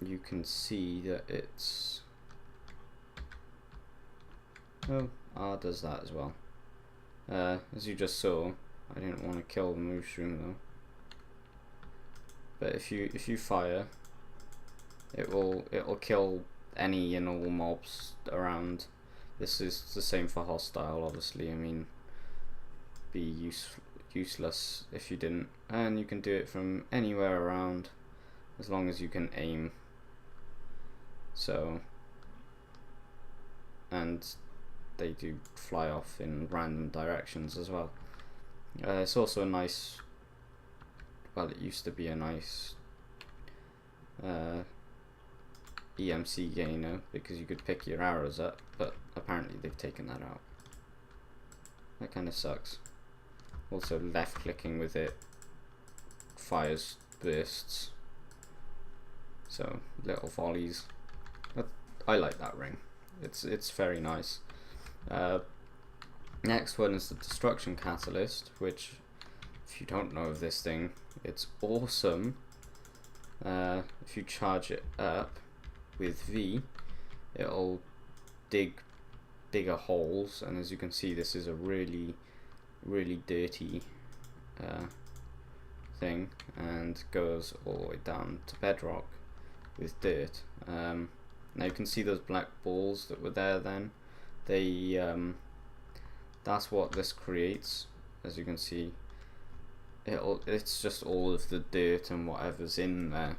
you can see that it's R does that as well. As you just saw, I didn't want to kill the mushroom though. But if you fire, it'll kill any and all mobs around. This is the same for hostile, obviously. I mean, be useless if you didn't. And you can do it from anywhere around, as long as you can aim. So, and they do fly off in random directions as well. It's also a nice, well, it used to be a nice EMC gainer because you could pick your arrows up, but apparently they've taken that out. That kind of sucks. Also, left clicking with it fires bursts, so little volleys. But I like that ring. It's very nice. Next one is the destruction catalyst, which, if you don't know of this thing, it's awesome. If you charge it up with V, it'll dig bigger holes, and as you can see, this is a really dirty thing, and goes all the way down to bedrock with dirt. Now you can see those black balls that were there then. They that's what this creates. As you can see, it's just all of the dirt and whatever's in there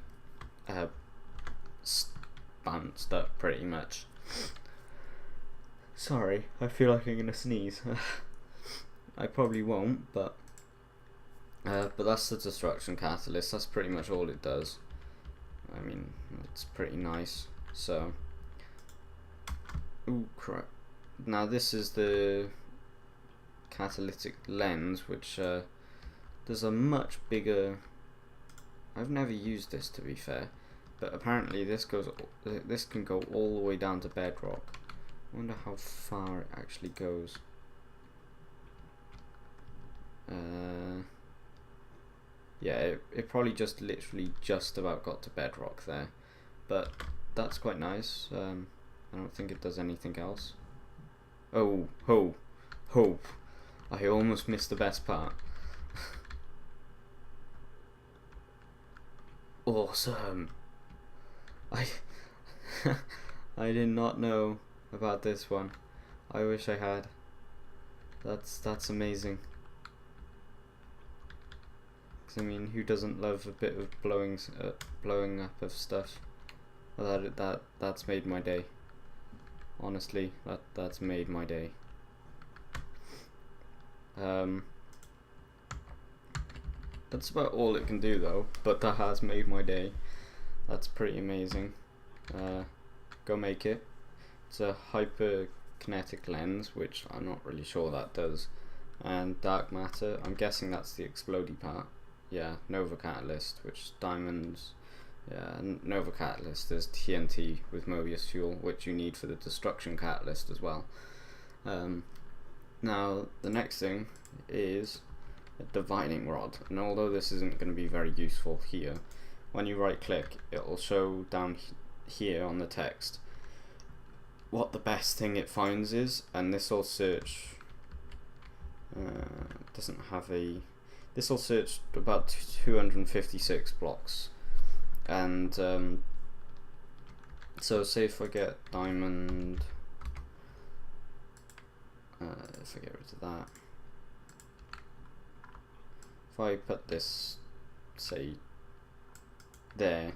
bounced up pretty much. Sorry, I feel like I'm gonna sneeze. I probably won't, but that's the destruction catalyst. That's pretty much all it does. I mean, it's pretty nice. So, ooh crap. Now this is the catalytic lens, which does a much bigger. I've never used this, to be fair, but apparently this can go all the way down to bedrock. I wonder how far it actually goes. Yeah, it probably just literally just about got to bedrock there, but that's quite nice. I don't think it does anything else. Oh, ho, ho! I almost missed the best part. Awesome! I did not know about this one. I wish I had. That's amazing. 'Cause I mean, who doesn't love a bit of blowing up of stuff? Well, that's made my day. Honestly, that's made my day. That's about all it can do though, but that has made my day. That's pretty amazing. Go make it. It's a hyperkinetic lens, which I'm not really sure that does. And dark matter, I'm guessing that's the explodey part. Yeah, Nova Catalyst, which diamonds. Yeah, Nova Catalyst is TNT with Mobius fuel, which you need for the destruction catalyst as well. Now the next thing is a divining rod, and although this isn't going to be very useful here, when you right click, it will show down here on the text what the best thing it finds is, and this will search. Doesn't have a. This will search about 256 blocks, and so say if I get diamond, if I get rid of that, if I put this, say, there,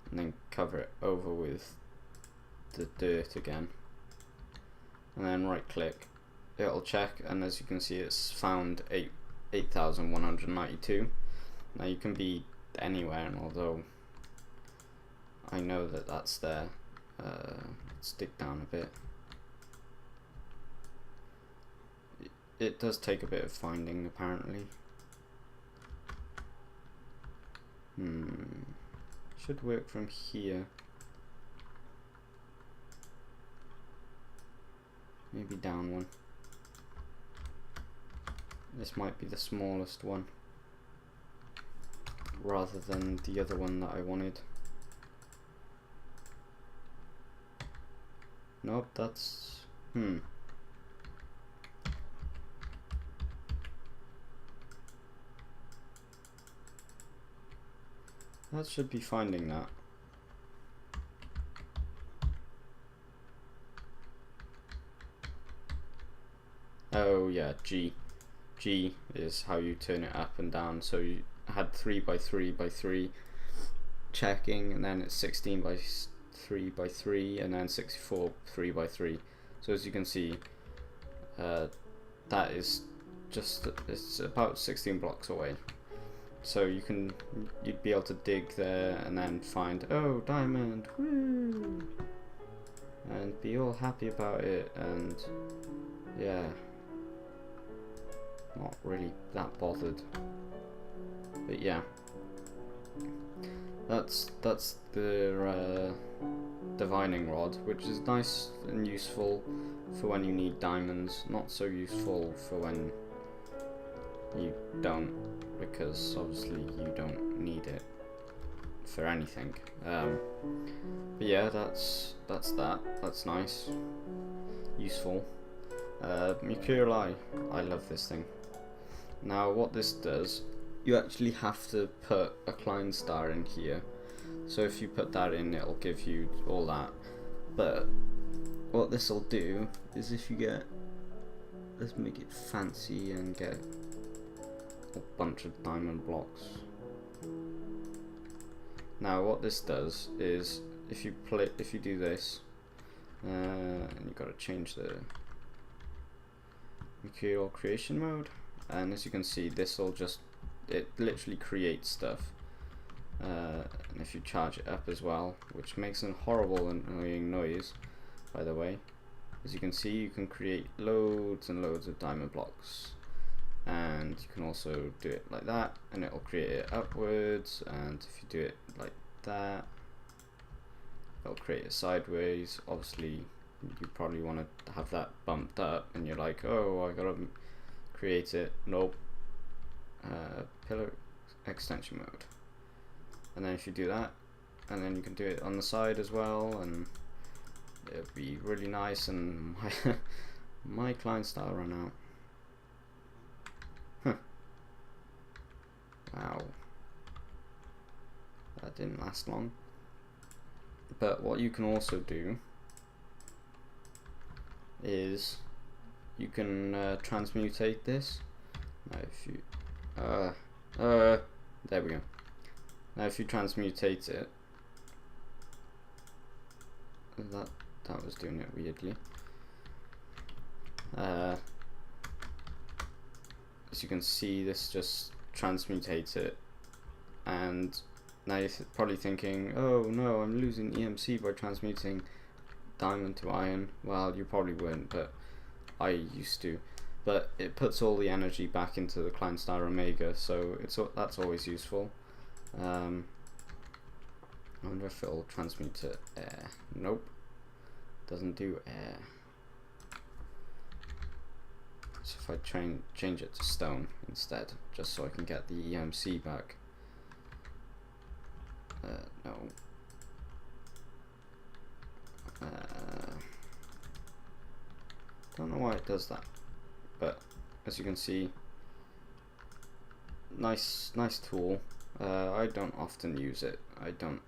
and then cover it over with the dirt again, and then right click, it'll check, and as you can see, it's found 8,192. Now you can be anywhere, and although I know that that's there, let's dig down a bit. It does take a bit of finding, apparently. Should work from here. Maybe down one. This might be the smallest one, rather than the other one that I wanted. Nope, that's... That should be finding that. Oh yeah, G. G is how you turn it up and down. So you had 3 by 3 by 3 checking, and then it's 16 by 3 by 3, and then 64 3 by 3. So as you can see, that is just, it's about 16 blocks away. So you'd be able to dig there and then find, oh, diamond, woo, and be all happy about it, and yeah, not really that bothered. But yeah, that's the divining rod, which is nice and useful for when you need diamonds. Not so useful for when you don't, because obviously you don't need it for anything. But yeah, that's nice, useful. Mercurial Eye, I love this thing. Now what this does, you actually have to put a Klein star in here. So if you put that in, it'll give you all that. But what this will do is, if you get, let's make it fancy and get a bunch of diamond blocks. Now what this does is, if you do this, and you've got to change the Mercurial creation mode, and as you can see, this will just, it literally creates stuff. And if you charge it up as well, which makes a horrible and annoying noise, by the way, as you can see, you can create loads and loads of diamond blocks. And you can also do it like that, and it'll create it upwards, and if you do it like that, it'll create it sideways. Obviously you probably want to have that bumped up, and you're like, oh, I gotta create it. Nope. Pillar extension mode, and then if you do that, and then you can do it on the side as well, and it'll be really nice. And my Klein star ran out. Wow, that didn't last long. But what you can also do is you can transmutate this. Now if you there we go. Now if you transmutate it, that was doing it weirdly. As you can see, this just transmutates it, and now you're probably thinking, oh no, I'm losing EMC by transmuting diamond to iron. Well, you probably weren't, but I used to. But it puts all the energy back into the Klein star Omega, so that's always useful. I wonder if it'll transmute to air. Nope, doesn't do air. So if I change it to stone instead, just so I can get the EMC back. No. Don't know why it does that, but as you can see, nice tool. I don't often use it. I don't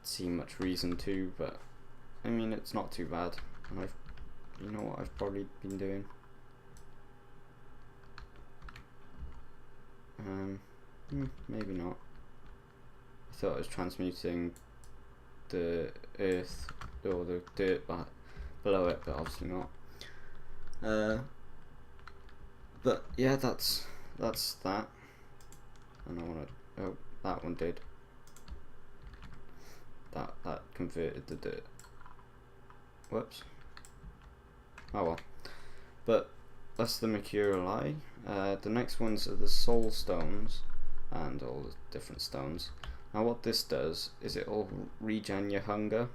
see much reason to, but I mean, it's not too bad. And you know what I've probably been doing? Maybe not. I thought I was transmuting the earth or the dirt below it, but obviously not. But yeah, that's that. And I want to. Oh, that one did. That converted the dirt. Whoops. Oh well. But that's the Mercurial Eye. The next ones are the soul stones and all the different stones. Now what this does is it'll regen your hunger.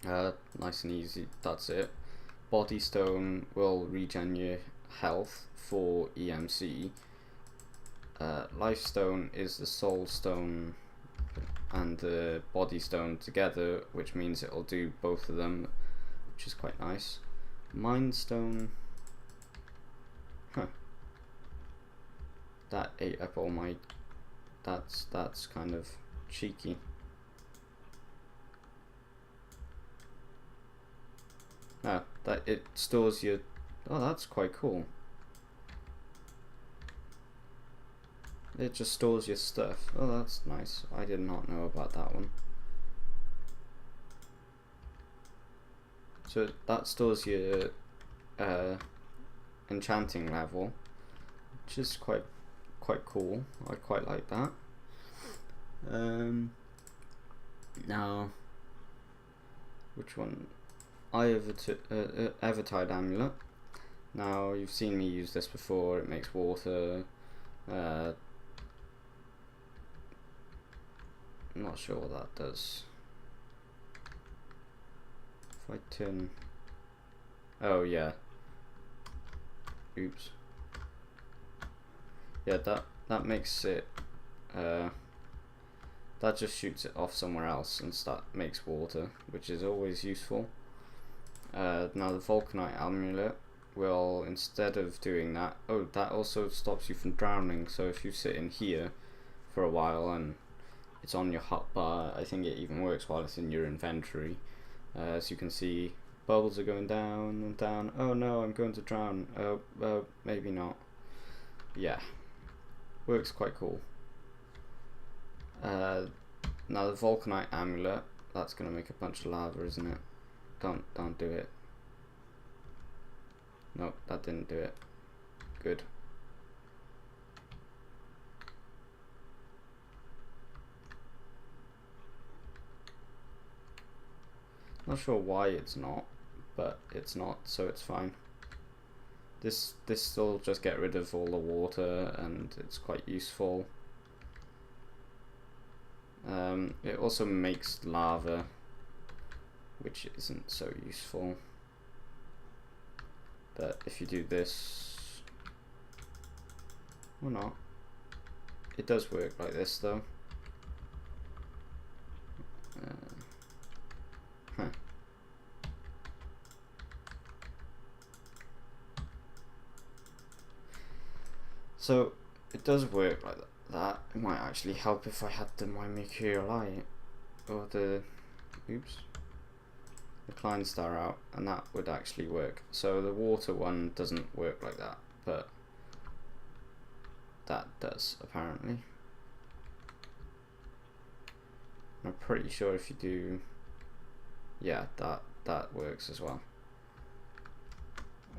Nice and easy, that's it. Body stone will regen your health for EMC. Life stone is the soul stone. and the body stone together, which means it'll do both of them, which is quite nice. Mindstone, huh? That ate up all my. That's kind of cheeky. Ah, that it stores your. Oh, that's quite cool. It just stores your stuff. Oh, that's nice. I did not know about that one. So that stores your enchanting level, which is quite cool. I quite like that. Now, which one? Evertide amulet. Now you've seen me use this before. It makes water. I'm not sure what that does. If I turn, oh yeah. Oops. Yeah, that makes it. That just shoots it off somewhere else and makes water, which is always useful. Now the Vulcanite amulet will, instead of doing that, oh, that also stops you from drowning. So if you sit in here for a while and it's on your hotbar, I think it even works while it's in your inventory. As you can see, bubbles are going down and down. Oh no, I'm going to drown. Oh, maybe not. Yeah, works quite cool. Now the Vulcanite amulet, that's gonna make a bunch of lava, isn't it? Don't do it. Nope, that didn't do it. Good. Not sure why it's not, but it's not, so it's fine. This will just get rid of all the water, and it's quite useful. It also makes lava, which isn't so useful. But if you do this, or not, it does work like this though. Huh. So it does work like that. It might actually help if I had the my mercurial light or the Klein star out, and that would actually work. So the water one doesn't work like that, but that does apparently. I'm pretty sure if you do, yeah, that works as well.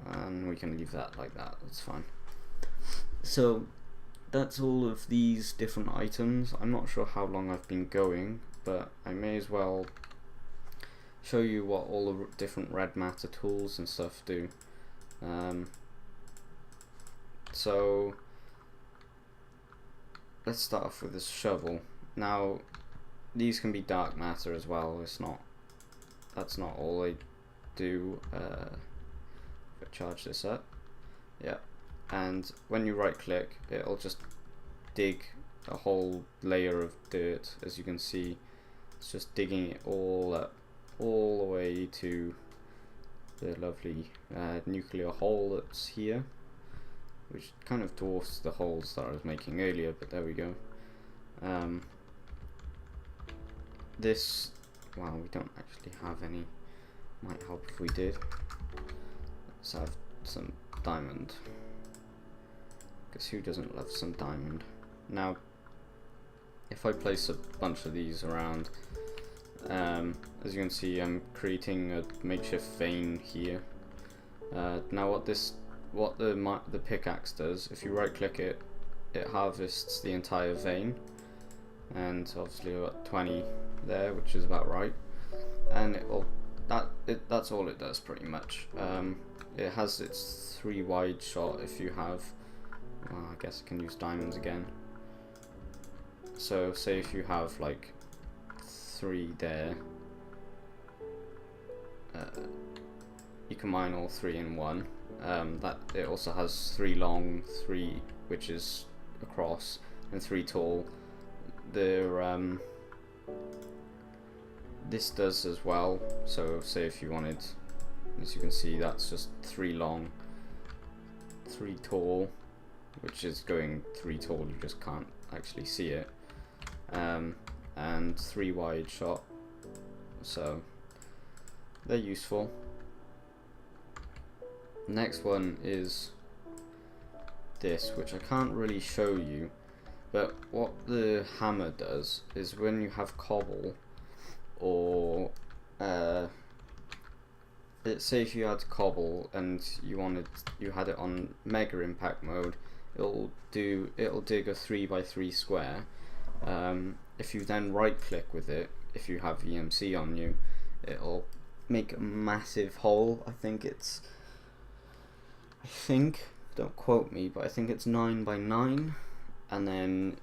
And we can leave that like that, that's fine. So that's all of these different items. I'm not sure how long I've been going, but I may as well show you what all the different red matter tools and stuff do. So let's start off with this shovel. Now these can be dark matter as well. That's not all they do. If I charge this up, yeah, and when you right click, it'll just dig a whole layer of dirt. As you can see, it's just digging it all up, all the way to the lovely nuclear hole that's here, which kind of dwarfs the holes that I was making earlier, but there we go. This, well, we don't actually have any. Might help if we did. Let's have some diamond, because who doesn't love some diamond? Now if I place a bunch of these around, as you can see, I'm creating a makeshift vein here. Now what the pickaxe does, if you right click it, it harvests the entire vein, and obviously we've got 20 there, which is about right, and that's all it does pretty much. It has its 3 wide shot if you have, well, I guess I can use diamonds again. So say if you have like 3 there, you can mine all 3 in one. That it also has 3 long, 3 which is across, and 3 tall. They're this does as well. So say if you wanted, as you can see, that's just 3 long, 3 tall, which is going 3 tall, you just can't actually see it, and 3 wide shot, so they're useful. Next one is this, which I can't really show you, but what the hammer does is when you have cobble, or let's say if you had cobble and you had it on mega impact mode, it'll dig a 3x3 square. If you then right click with it, if you have EMC on you, it'll make a massive hole. I think, don't quote me, but I think it's 9x9, and then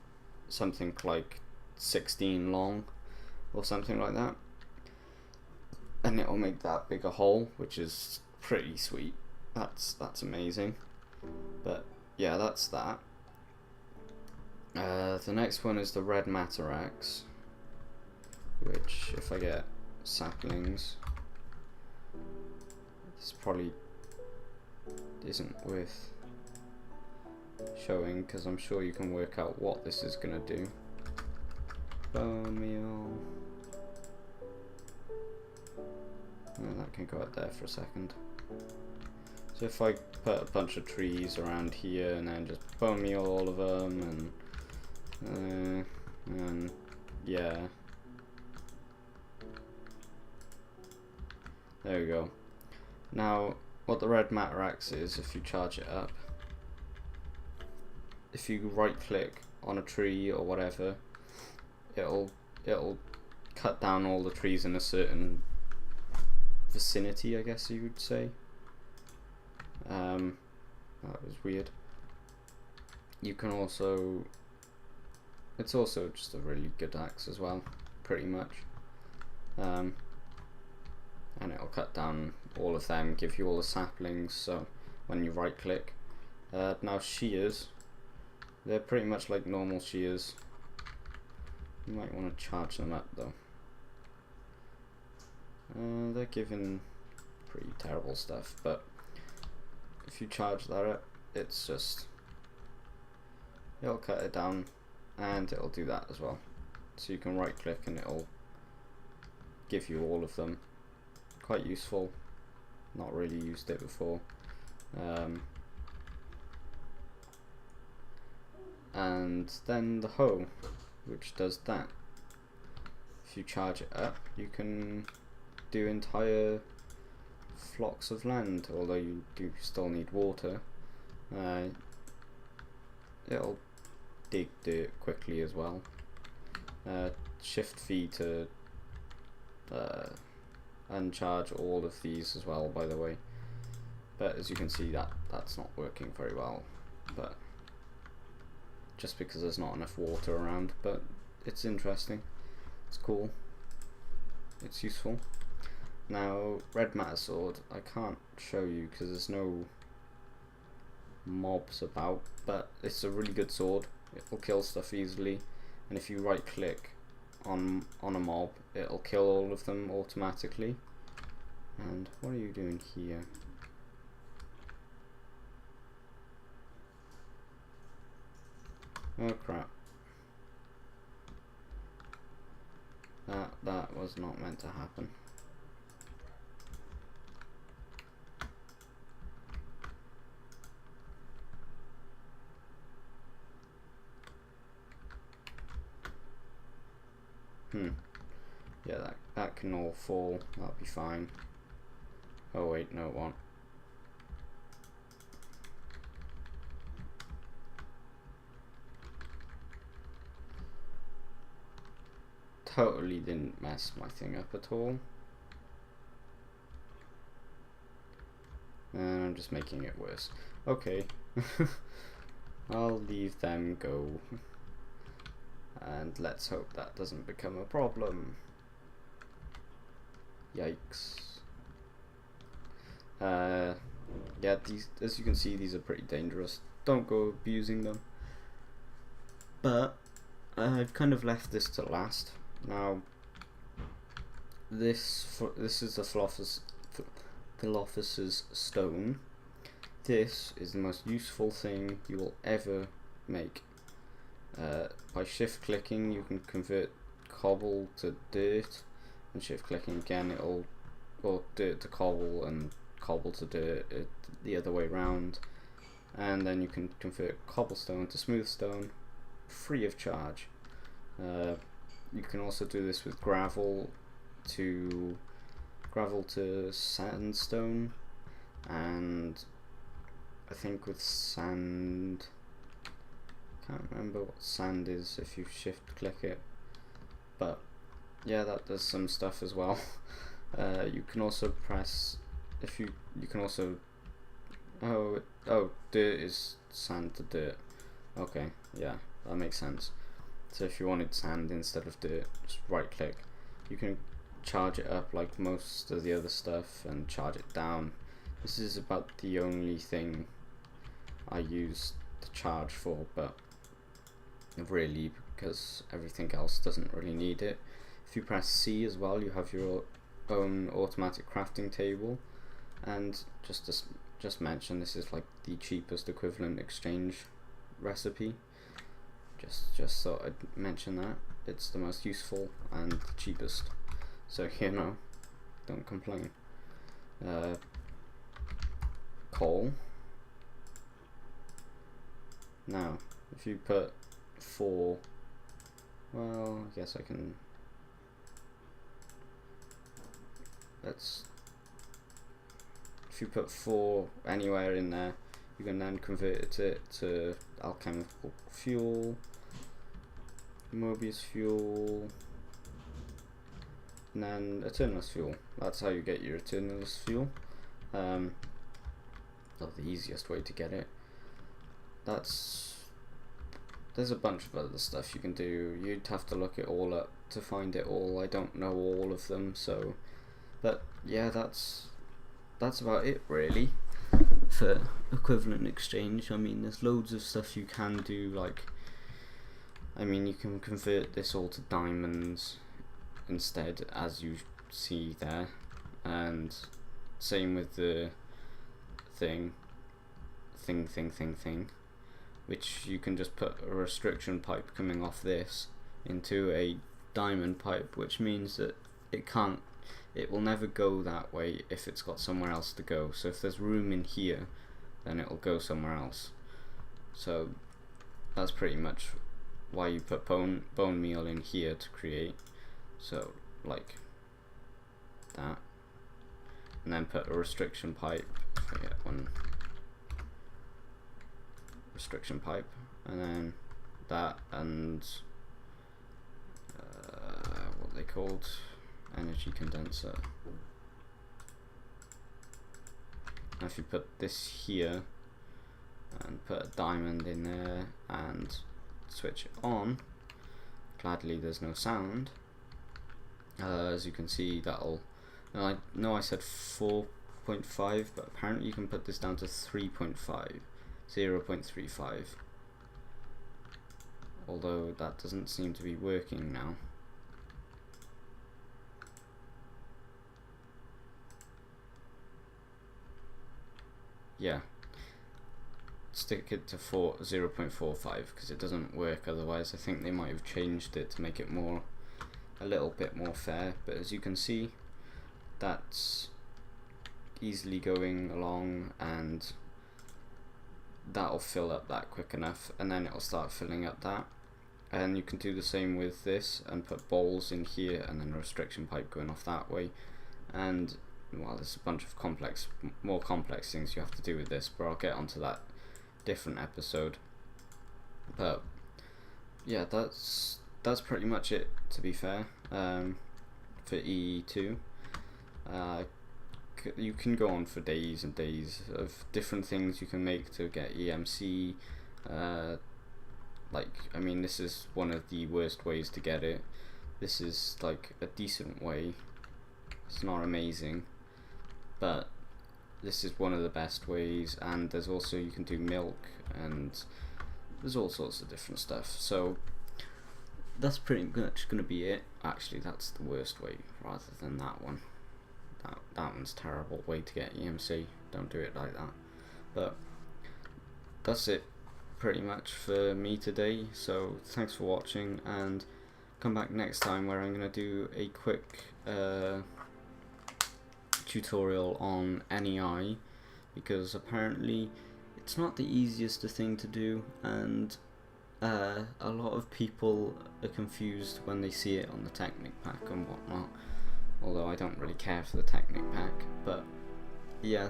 something like 16 long or something like that, and it'll make that bigger hole, which is pretty sweet. That's amazing. But yeah, that's that. The next one is the red matter axe, which if I get saplings, this probably isn't worth showing because I'm sure you can work out what this is gonna do. Bone meal. Oh, that can go out there for a second. So if I put a bunch of trees around here and then just bone meal all of them, and yeah, there we go. Now what the red matter axe is, if you charge it up, if you right click on a tree or whatever, it'll cut down all the trees in a certain vicinity, I guess you would say. That was weird. You can also, it's also just a really good axe as well, pretty much. And it'll cut down all of them, give you all the saplings, so when you right click. Now shears, they're pretty much like normal shears. You might want to charge them up though. They're giving pretty terrible stuff, but if you charge that up, it's just, it'll cut it down and it'll do that as well. So you can right click and it'll give you all of them. Quite useful. Not really used it before. And then the hoe, which does that. If you charge it up, you can do entire flocks of land, although you do still need water. It'll dig dirt quickly as well. Shift V to uncharge all of these as well, by the way. But as you can see, that's not working very well, but just because there's not enough water around. But it's interesting, it's cool, it's useful. Now red matter sword, I can't show you because there's no mobs about, but it's a really good sword. It'll kill stuff easily, and if you right click on a mob, it'll kill all of them automatically. And what are you doing here? Oh crap. That was not meant to happen. Yeah, that can all fall. That'll be fine. Oh wait, no it won't. Totally didn't mess my thing up at all. And I'm just making it worse. Okay. I'll leave them go. And let's hope that doesn't become a problem. Yikes. Yeah, these, as you can see, these are pretty dangerous. Don't go abusing them. But I've kind of left this to last Now, this is the Philosopher's Stone. This is the most useful thing you will ever make. By shift clicking, you can convert cobble to dirt, and shift clicking again, or dirt to cobble and cobble to dirt, the other way round. And then you can convert cobblestone to smooth stone free of charge. You can also do this with gravel to sandstone, and I think with sand, can't remember what sand is if you shift click it, but yeah, that does some stuff as well. You can also press, you can also, dirt is sand to dirt. Okay, yeah, that makes sense. So if you wanted sand instead of dirt, just right click. You can charge it up like most of the other stuff and charge it down. This is about the only thing I use to charge for, but really, because everything else doesn't really need it. If you press C as well, you have your own automatic crafting table. And just mention, this is like the cheapest equivalent exchange recipe. Just thought I'd mention that. It's the most useful and the cheapest, so don't complain. Coal. Now, if you put 4, well, I guess I can, if you put 4 anywhere in there, you can then convert it to alchemical fuel, Mobius fuel, and then Eternalist fuel. That's how you get your Eternalist fuel. Not the easiest way to get it. There's a bunch of other stuff you can do. You'd have to look it all up to find it all. I don't know all of them, so, but yeah, that's about it really for equivalent exchange. I mean, there's loads of stuff you can do, like, I mean, you can convert this all to diamonds instead, as you see there, and same with the thing, which you can just put a restriction pipe coming off this into a diamond pipe, which means that it will never go that way if it's got somewhere else to go. So if there's room in here, then it'll go somewhere else. So that's pretty much why you put bone meal in here to create. So like that, and then put a restriction pipe. If I get one restriction pipe, and then that, and what they called, energy condenser. Now if you put this here and put a diamond in there and switch it on, gladly there's no sound. As you can see, that'll, and I know I said 4.5, but apparently you can put this down to 3.5, 0.35, although that doesn't seem to be working now. Yeah, stick it to 0.45 because it doesn't work otherwise. I think they might have changed it to make it a little bit more fair, but as you can see, that's easily going along, and that'll fill up that quick enough, and then it'll start filling up that. And you can do the same with this and put bowls in here and then a restriction pipe going off that way. And well, there's a bunch of more complex things you have to do with this, but I'll get onto that different episode. But yeah, that's pretty much it, to be fair, for EE2. You can go on for days and days of different things you can make to get EMC. Like, I mean, this is one of the worst ways to get it. This is like a decent way. It's not amazing, but this is one of the best ways. And there's also, you can do milk, and there's all sorts of different stuff. So that's pretty much going to be it. Actually, that's the worst way rather than that one. That one's terrible way to get EMC. Don't do it like that. But that's it pretty much for me today. So thanks for watching, and come back next time where I'm going to do a quick tutorial on NEI, because apparently it's not the easiest thing to do, and a lot of people are confused when they see it on the Technic pack and whatnot, although I don't really care for the Technic pack. But yeah,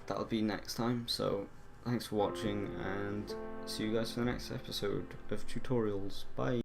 that'll be next time. So thanks for watching, and see you guys for the next episode of tutorials. Bye.